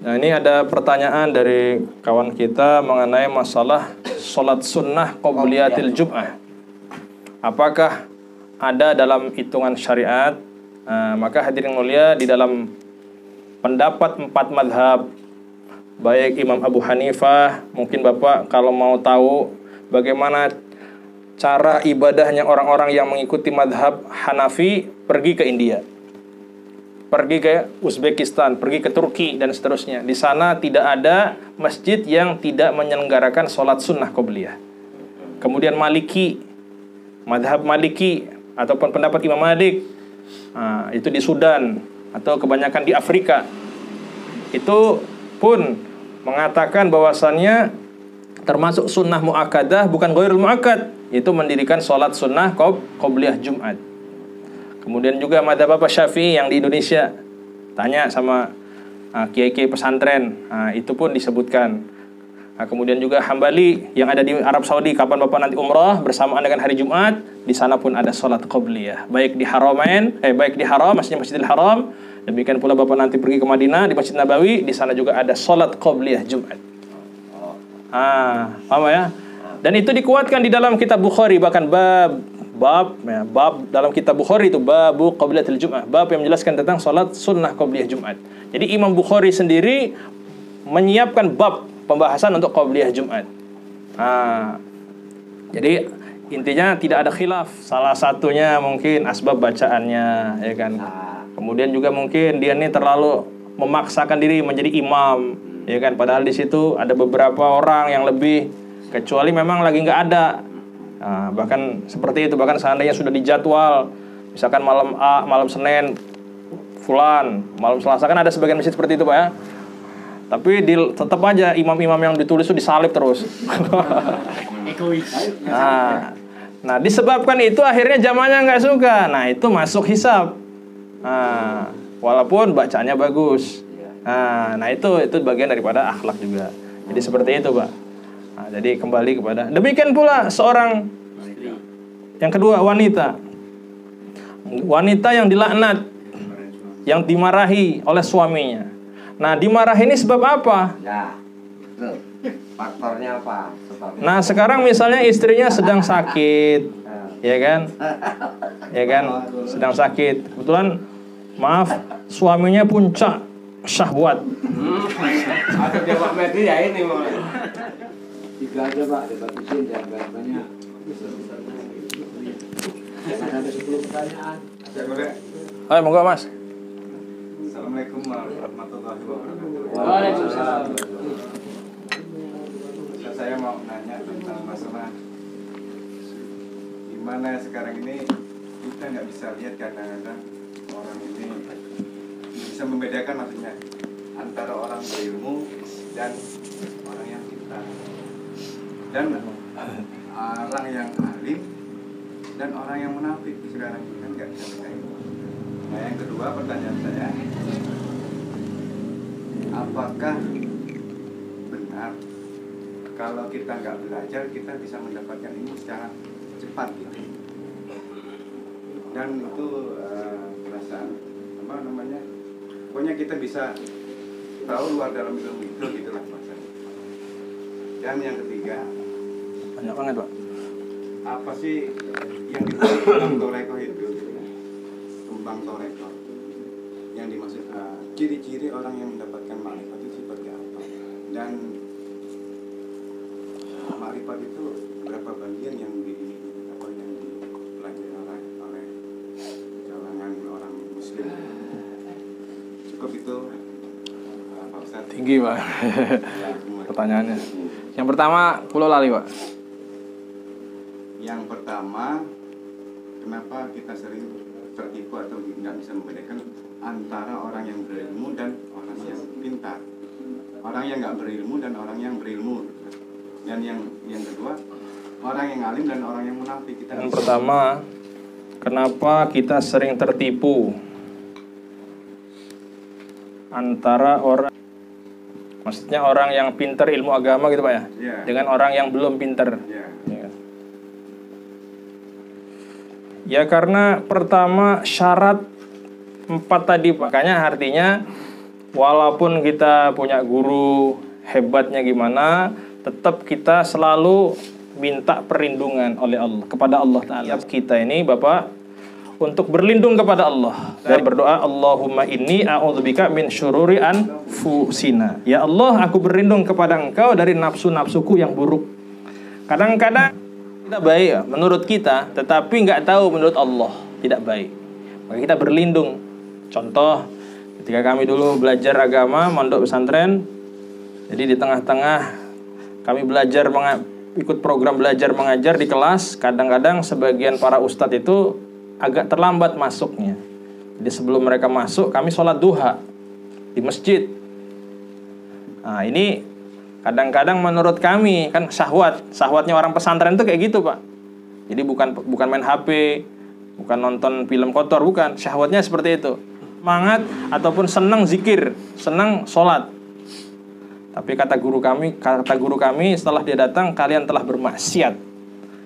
Nah, ini ada pertanyaan dari kawan kita mengenai masalah sholat sunnah qobliyatil Jum'ah. Apakah ada dalam hitungan syariat? Maka hadirin mulia, di dalam pendapat 4 madhab, baik Imam Abu Hanifah, mungkin Bapak kalau mau tahu bagaimana cara ibadahnya orang-orang yang mengikuti madhab Hanafi, pergi ke India, pergi ke Uzbekistan, pergi ke Turki, dan seterusnya. Di sana tidak ada masjid yang tidak menyelenggarakan sholat sunnah qobliyah. Kemudian Maliki, madhab Maliki, ataupun pendapat Imam Malik, itu di Sudan, atau kebanyakan di Afrika, itu pun mengatakan bahwasannya termasuk sunnah mu'akkadah, bukan ghairul mu'akkad, itu mendirikan sholat sunnah qobliyah Jumat. Kemudian juga madhab Bapak Syafi'i yang di Indonesia, tanya sama kiai-kiai pesantren, itu pun disebutkan. Kemudian juga Hambali yang ada di Arab Saudi, kapan Bapak nanti umrah bersamaan dengan hari Jumat, di sana pun ada sholat qobliyah, baik di Haramain, baik di Haram, Masjidil Haram. Demikian pula Bapak nanti pergi ke Madinah, di Masjid Nabawi, di sana juga ada sholat qobliyah Jumat. Paham ya? Dan itu dikuatkan di dalam kitab Bukhari, bahkan bab dalam kitab Bukhari itu babu qobliyatil Jum'ah, bab yang menjelaskan tentang sholat sunnah qobliyah Jumat. Jadi Imam Bukhari sendiri menyiapkan bab pembahasan untuk qobliyah Jumat. Jadi intinya tidak ada khilaf. Salah satunya mungkin asbab bacaannya, ya kan. Kemudian juga mungkin dia ini terlalu memaksakan diri menjadi imam, ya kan. Padahal di situ ada beberapa orang yang lebih, kecuali memang lagi nggak ada. Bahkan seperti itu, bahkan seandainya sudah dijadwal, misalkan malam Senin fulan, malam Selasa, kan ada sebagian masjid seperti itu Pak ya. Tapi tetap aja imam-imam yang ditulis itu disalib terus. Nah, disebabkan itu akhirnya jamaahnya nggak suka. Nah, itu masuk hisab. Walaupun bacanya bagus. Nah, itu bagian daripada akhlak juga. Jadi seperti itu Pak. Jadi kembali kepada, demikian pula seorang yang kedua, wanita yang dilaknat, yang dimarahi oleh suaminya. Nah, dimarahi ini sebab apa? Faktornya apa? Nah, sekarang misalnya istrinya sedang sakit, ya kan? Sedang sakit. Kebetulan, maaf, suaminya puncak syahwat. Atau dia Pak Medi ya ini mau. 3 aja Pak, dibatasin jangan banyak. Ada 10 pertanyaan. Ayo, monggo Mas. Assalamualaikum warahmatullahi wabarakatuh. Waalaikumsalam. Saya mau nanya tentang masalah gimana sekarang ini kita nggak bisa lihat kadang-kadang orang ini bisa membedakan, maksudnya antara orang berilmu dan orang yang pintar, dan orang yang alim dan orang yang munafik. Sekarang ini kan nggak bisa bedain. Nah, yang kedua, pertanyaan saya, apakah benar kalau kita nggak belajar kita bisa mendapatkan ilmu secara cepat gitu? Dan itu perasaan apa namanya? Pokoknya kita bisa tahu luar dalam ilmu itu gitulah maksudnya. Dan yang ketiga, Banyak banget Pak. apa sih yang disebut kembang toreko itu? Kembang toreko yang dimaksud, ciri-ciri orang yang mendapatkan makrifat itu seperti apa? Dan makrifat itu berapa bagian yang dipelajari oleh kalangan orang Muslim? Cukup itu, Pak Ustaz. Tinggi Pak. Pertanyaannya. Yang pertama, pulau lali Pak. Yang pertama, kenapa kita sering tertipu atau nggak bisa membedakan antara orang yang berilmu dan orang yang pintar, orang yang nggak berilmu dan orang yang berilmu, dan yang kedua, orang yang alim dan orang yang munafik. Yang pertama, kenapa kita sering tertipu antara orang, maksudnya orang yang pintar ilmu agama gitu Pak ya, dengan orang yang belum pintar. Ya karena pertama syarat 4 tadi, makanya artinya walaupun kita punya guru hebatnya gimana, tetap kita selalu minta perlindungan oleh Allah kepada Allah Ta'ala. Kita ini Bapak untuk berlindung kepada Allah dan berdoa, Allahumma inni a'udzubika min syururi anfusina. Ya Allah, aku berlindung kepada Engkau dari nafsu-nafsuku yang buruk. Kadang-kadang tidak baik menurut kita, tetapi nggak tahu menurut Allah tidak baik. Maka kita berlindung. Contoh, ketika kami dulu belajar agama, mondok pesantren, jadi di tengah-tengah kami belajar ikut program belajar mengajar di kelas. Kadang-kadang sebagian para ustadz itu agak terlambat masuknya. Jadi sebelum mereka masuk, kami sholat duha di masjid. Nah, ini kadang-kadang menurut kami kan syahwatnya orang pesantren itu kayak gitu, Pak. Jadi bukan main HP, bukan nonton film kotor, bukan. Syahwatnya seperti itu. Semangat ataupun senang zikir, senang sholat. Tapi kata guru kami setelah dia datang, kalian telah bermaksiat.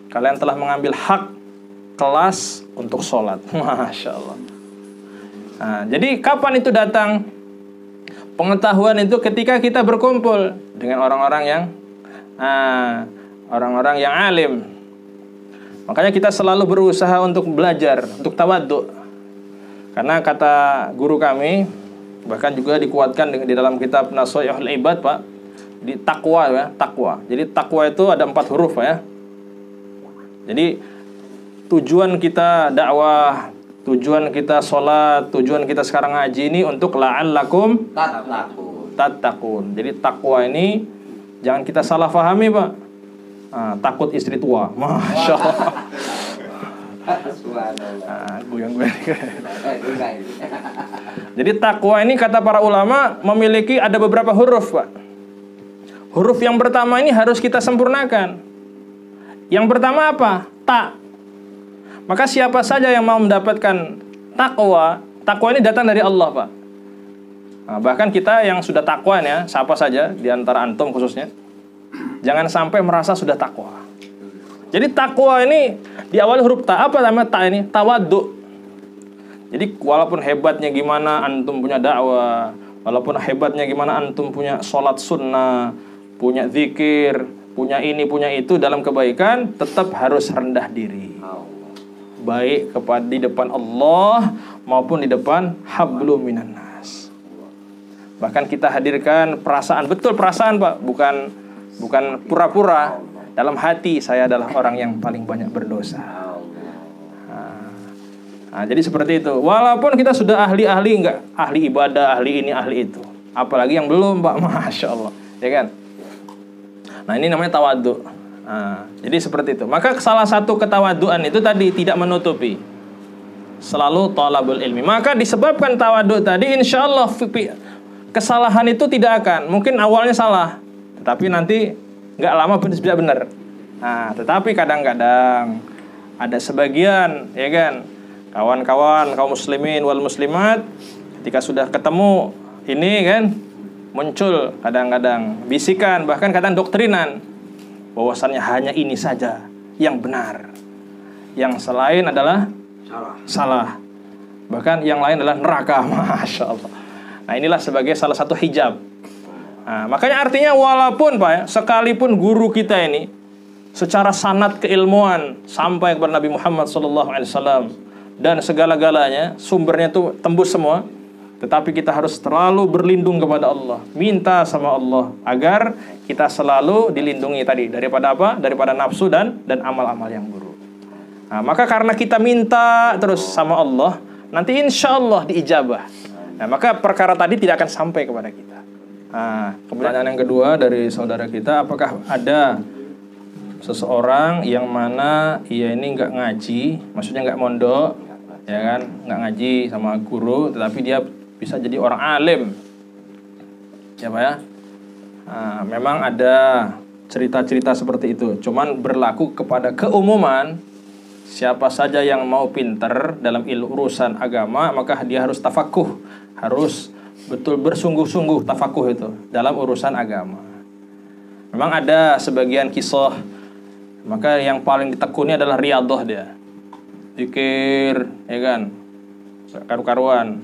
Kalian telah mengambil hak kelas untuk sholat. Masya Allah. Nah, jadi kapan itu datang? Pengetahuan itu ketika kita berkumpul dengan orang-orang yang alim. Makanya kita selalu berusaha untuk belajar, untuk tawadhu. Karena kata guru kami, bahkan juga dikuatkan di dalam kitab Nashihul Ibad, Pak, di takwa ya, takwa. Jadi takwa itu ada 4 huruf, Pak, ya. Jadi tujuan kita dakwah, tujuan kita sholat, tujuan kita sekarang ngaji ini untuk la'allakum tattaqun. Jadi takwa ini jangan kita salah fahami, Pak. Takut istri tua. Masya Allah. Jadi takwa ini kata para ulama memiliki ada beberapa huruf, Pak. Huruf yang pertama ini harus kita sempurnakan. Yang pertama apa? Ta. Maka siapa saja yang mau mendapatkan takwa ini datang dari Allah, Pak. Nah, bahkan kita yang sudah takwa ya, siapa saja di antara antum khususnya, jangan sampai merasa sudah takwa. Jadi takwa ini diawali huruf ta. Apa namanya ta ini? Tawadhu. Jadi walaupun hebatnya gimana antum punya dakwah, walaupun hebatnya gimana antum punya sholat sunnah, punya zikir, punya ini, punya itu dalam kebaikan, tetap harus rendah diri. Baik di depan Allah maupun di depan hablum minan nas. Bahkan kita hadirkan perasaan, betul perasaan, Pak, bukan pura-pura. Dalam hati saya adalah orang yang paling banyak berdosa. Nah, jadi seperti itu. Walaupun kita sudah ahli ibadah, ahli ini, ahli itu. Apalagi yang belum, Pak, Masya Allah, ya kan? Nah, ini namanya tawadhu. Nah, jadi seperti itu. Maka salah satu ketawaduan itu tadi tidak menutupi, selalu thalabul ilmi. Maka disebabkan tawadhu tadi, insya Allah kesalahan itu tidak akan. Mungkin awalnya salah, tetapi nanti nggak lama bisa benar. Nah, tetapi kadang-kadang ada sebagian, ya kan, kawan-kawan kaum muslimin wal muslimat, ketika sudah ketemu ini kan, muncul kadang-kadang bisikan, bahkan kadang doktrinan, bahwasannya hanya ini saja yang benar, yang selain adalah salah. Bahkan yang lain adalah neraka. Masya Allah. Nah, inilah sebagai salah satu hijab. Nah, makanya artinya walaupun, Pak, ya, sekalipun guru kita ini secara sanad keilmuan sampai kepada Nabi Muhammad SAW dan segala-galanya, sumbernya itu tembus semua, tetapi kita harus terlalu berlindung kepada Allah, minta sama Allah agar kita selalu dilindungi tadi daripada apa? Daripada nafsu dan amal-amal yang buruk. Nah, maka karena kita minta terus sama Allah, nanti insya Allah diijabah. Nah, maka perkara tadi tidak akan sampai kepada kita. Nah, pertanyaan yang kedua dari saudara kita, apakah ada seseorang yang mana ia ini nggak ngaji, maksudnya nggak mondok, ya kan, nggak ngaji sama guru, tetapi dia bisa jadi orang alim, ya Pak ya. Nah, memang ada cerita-cerita seperti itu. Cuman berlaku kepada keumuman, siapa saja yang mau pinter dalam urusan agama, maka dia harus tafakuh, harus betul bersungguh-sungguh tafakuh itu dalam urusan agama. Memang ada sebagian kisah, maka yang paling ditekuni adalah riyadhah dia, zikir, ya kan, karu-karuan.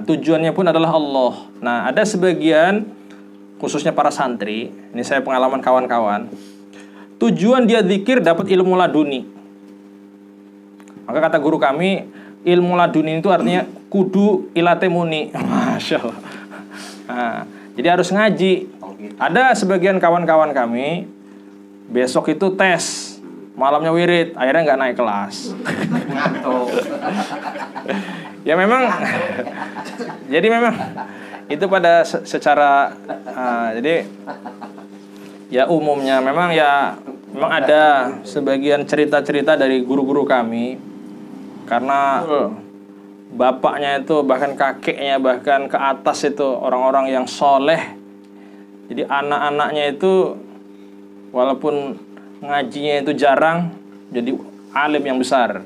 Tujuannya pun adalah Allah. Nah, ada sebagian, khususnya para santri, ini saya pengalaman kawan-kawan, tujuan dia zikir dapat ilmu laduni. Maka kata guru kami, ilmu laduni itu artinya kudu ilate muni. Masya Allah. Jadi harus ngaji. Ada sebagian kawan-kawan kami, besok itu tes, malamnya wirid, akhirnya nggak naik kelas. Ya memang, jadi memang itu pada secara, jadi ya umumnya memang ada sebagian cerita-cerita dari guru-guru kami, karena bapaknya itu bahkan kakeknya bahkan ke atas itu orang-orang yang soleh. Jadi anak-anaknya itu walaupun ngajinya itu jarang, jadi alim yang besar.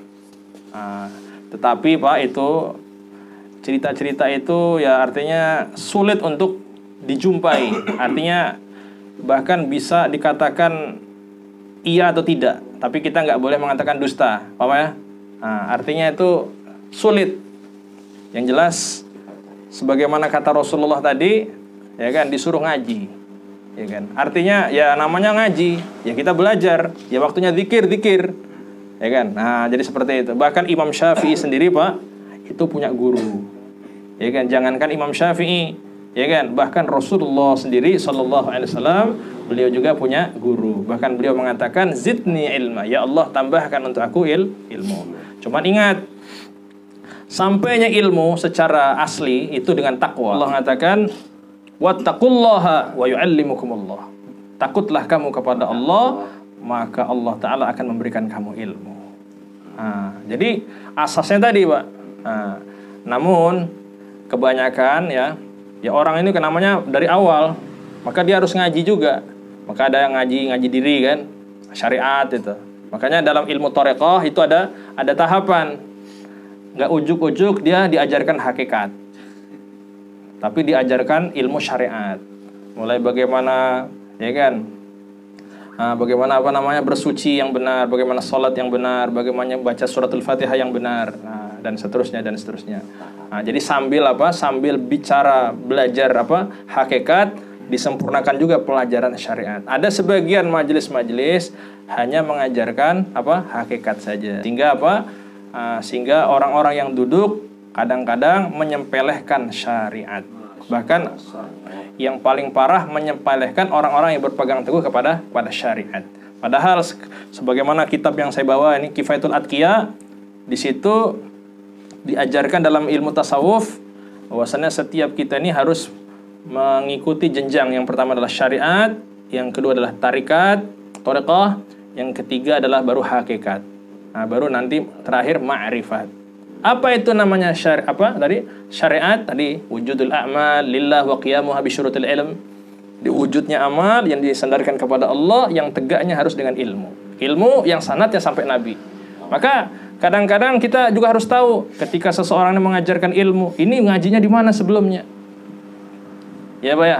Tetapi Pak, itu cerita-cerita itu ya artinya sulit untuk dijumpai. Artinya bahkan bisa dikatakan iya atau tidak, tapi kita nggak boleh mengatakan dusta, paham ya? Artinya itu sulit. Yang jelas sebagaimana kata Rasulullah tadi, ya kan, disuruh ngaji, ya kan. Artinya ya namanya ngaji, ya kita belajar, ya waktunya zikir, ya kan. Nah, jadi seperti itu. Bahkan Imam Syafi'i sendiri Pak, itu punya guru, ya kan. Jangankan Imam Syafi'i, ya kan, bahkan Rasulullah sendiri Sallallahu Alaihi Wasallam, beliau juga punya guru. Bahkan beliau mengatakan, zidni ilma, ya Allah tambahkan untuk aku ilmu. Cuman ingat, sampainya ilmu secara asli itu dengan takwa. Allah mengatakan, wattaqullaha wa yu'allimukumullah. Takutlah kamu kepada Allah, maka Allah Ta'ala akan memberikan kamu ilmu. Jadi asasnya tadi Pak. Namun kebanyakan ya orang ini namanya dari awal, maka dia harus ngaji juga. Maka ada yang ngaji diri kan, syariat itu. Makanya dalam ilmu thariqah itu ada tahapan. Nggak ujuk-ujuk dia diajarkan hakikat, tapi diajarkan ilmu syariat. Mulai bagaimana, ya kan, bagaimana bersuci yang benar, bagaimana sholat yang benar, bagaimana baca suratul Fatihah yang benar, dan seterusnya. Jadi sambil bicara belajar hakikat, disempurnakan juga pelajaran syariat. Ada sebagian majelis-majelis hanya mengajarkan hakikat saja, sehingga orang-orang yang duduk kadang-kadang menyempelehkan syariat. Bahkan yang paling parah menyempelehkan orang-orang yang berpegang teguh kepada syariat. Padahal sebagaimana kitab yang saya bawa ini, Kifayatul Atqiya, di situ diajarkan dalam ilmu tasawuf bahwasanya setiap kita ini harus mengikuti jenjang. Yang pertama adalah syariat, yang kedua adalah tarikat, thariqah, yang ketiga adalah baru hakikat. Baru nanti terakhir ma'rifat. Apa itu namanya syariat tadi? Wujudul a'mal lillah wa qiyamuha bi syurutil ilm. Di wujudnya amal yang disandarkan kepada Allah, yang tegaknya harus dengan ilmu. Ilmu yang sanadnya sampai Nabi. Maka kadang-kadang kita juga harus tahu ketika seseorang yang mengajarkan ilmu, ini ngajinya di mana sebelumnya. Ya Pak ya?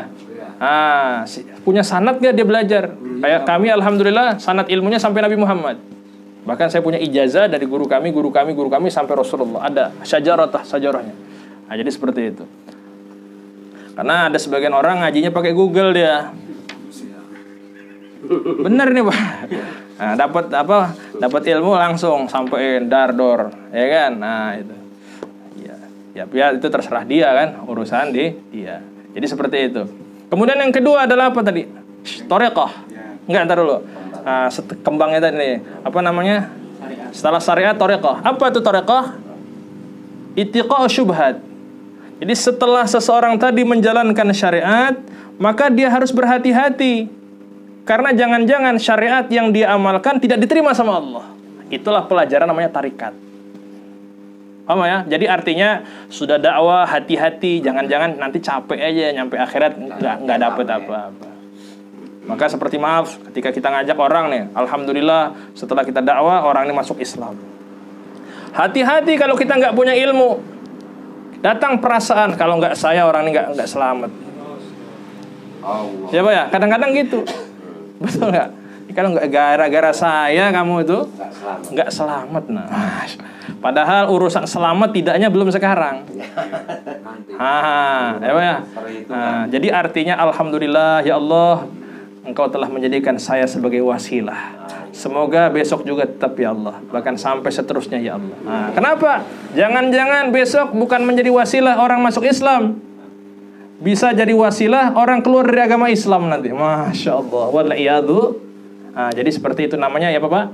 Punya sanad nggak dia belajar? Kayak kami alhamdulillah sanad ilmunya sampai Nabi Muhammad. Bahkan saya punya ijazah dari guru kami sampai Rasulullah. Ada sajarahnya. Jadi seperti itu. Karena ada sebagian orang ngajinya pakai Google dia. Bener nih Pak. Dapat ilmu langsung sampai dardor, ya kan? Itu. Ya itu terserah dia kan, urusan dia. Jadi seperti itu. Kemudian yang kedua adalah apa tadi? Thariqah. Enggak, ntar dulu. Kembangnya tadi nih. Apa namanya? Setelah syariat, thariqah. Apa itu thariqah? Ittiqa'u syubhat. Jadi setelah seseorang tadi menjalankan syariat, maka dia harus berhati-hati. Karena jangan-jangan syariat yang dia amalkan tidak diterima sama Allah. Itulah pelajaran namanya tarikat. Paham ya? Jadi artinya sudah dakwah, hati-hati, jangan-jangan nanti capek aja nyampe akhirat nggak dapet apa-apa. Maka seperti maaf ketika kita ngajak orang nih, alhamdulillah setelah kita dakwah orang ini masuk Islam. Hati-hati kalau kita nggak punya ilmu, datang perasaan kalau nggak saya orang ini nggak selamat. Ya Pak ya, kadang-kadang gitu, betul nggak? Kalau nggak gara-gara saya kamu itu Nggak selamat. nggak selamat. Nah, padahal urusan selamat tidaknya belum sekarang. Nanti. Ya, Pak, ya. Jadi artinya alhamdulillah ya Allah, Engkau telah menjadikan saya sebagai wasilah. Semoga besok juga tetap ya Allah, bahkan sampai seterusnya ya Allah. Kenapa? Jangan-jangan besok bukan menjadi wasilah orang masuk Islam, bisa jadi wasilah orang keluar dari agama Islam nanti. Masya Allah. Wal'iyadu. Jadi seperti itu namanya ya Bapak,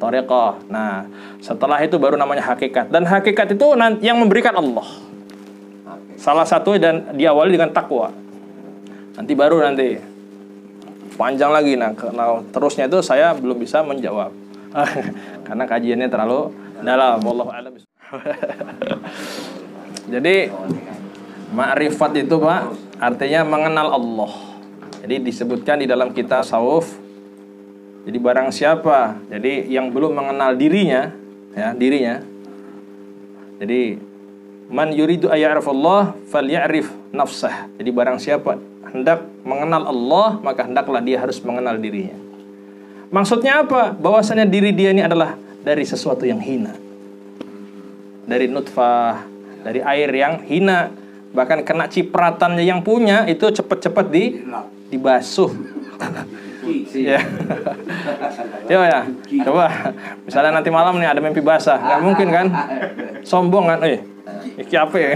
thariqah. Nah, setelah itu baru namanya hakikat. Dan hakikat itu yang memberikan Allah. Salah satu dan diawali dengan takwa. Nanti baru panjang lagi. Nah, terusnya itu saya belum bisa menjawab karena kajiannya terlalu dalam. Wallahu a'lam. Jadi ma'rifat itu Pak artinya mengenal Allah. Jadi disebutkan di dalam kitab tasawuf. Jadi barang siapa jadi yang belum mengenal dirinya, ya, dirinya. Jadi man yuridu ayya'rifallah falya'rif nafsah. Jadi barang siapa hendak mengenal Allah, maka hendaklah dia harus mengenal dirinya. Maksudnya apa? Bahwasanya diri dia ini adalah dari sesuatu yang hina. Dari nutfah, dari air yang hina. Bahkan kena cipratannya yang punya itu cepat-cepat dibasuh. Ya. Ya. Coba misalnya nanti malam nih ada mimpi basah, nggak mungkin kan? Sombong kan? Iki apa ya?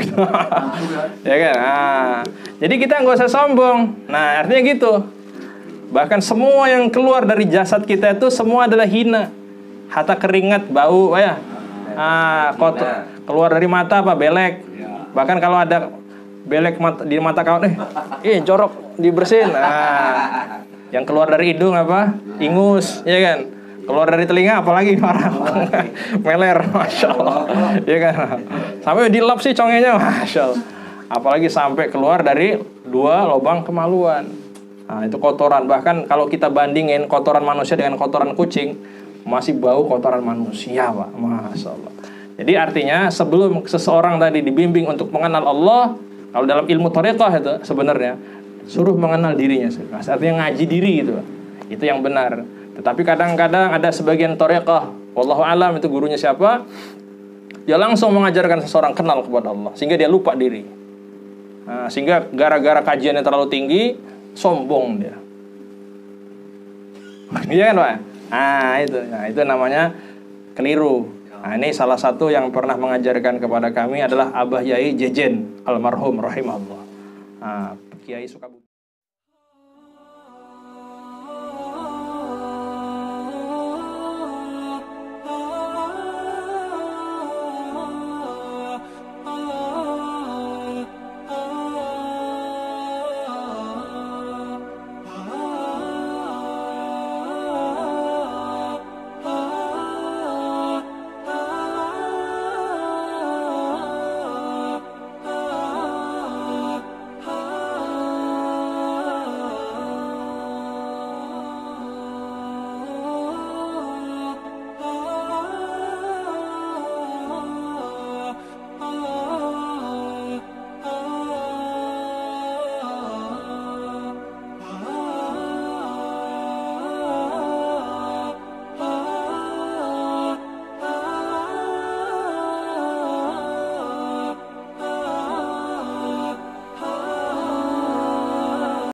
Ya kan? Jadi kita nggak usah sombong. Nah, artinya gitu. Bahkan semua yang keluar dari jasad kita itu semua adalah hina. Hatta keringat, bau, ya. Kotor. Keluar dari mata apa? Belek. Bahkan kalau ada belek di mata kawan, jorok, dibersihin. Yang keluar dari hidung apa? Ingus, ya kan? Keluar dari telinga apalagi marah. Meler, Masya Allah. Ya kan? Sampai dilap sih congenya, Masya Allah. Apalagi sampai keluar dari 2 lubang kemaluan. Nah, itu kotoran. Bahkan kalau kita bandingin kotoran manusia dengan kotoran kucing, masih bau kotoran manusia, Pak. Masya Allah. Jadi artinya sebelum seseorang tadi dibimbing untuk mengenal Allah, kalau dalam ilmu thariqah itu sebenarnya suruh mengenal dirinya. Artinya ngaji diri gitu. Itu yang benar. Tetapi kadang-kadang ada sebagian thariqah, wallahu alam itu gurunya siapa, dia langsung mengajarkan seseorang kenal kepada Allah sehingga dia lupa diri. Sehingga gara-gara kajiannya terlalu tinggi, sombong dia. Iya kan, Pak? Itu namanya keliru. Ini salah satu yang pernah mengajarkan kepada kami adalah Abah Yai Jejen almarhum rahimahullah. Kiai Sukabumi.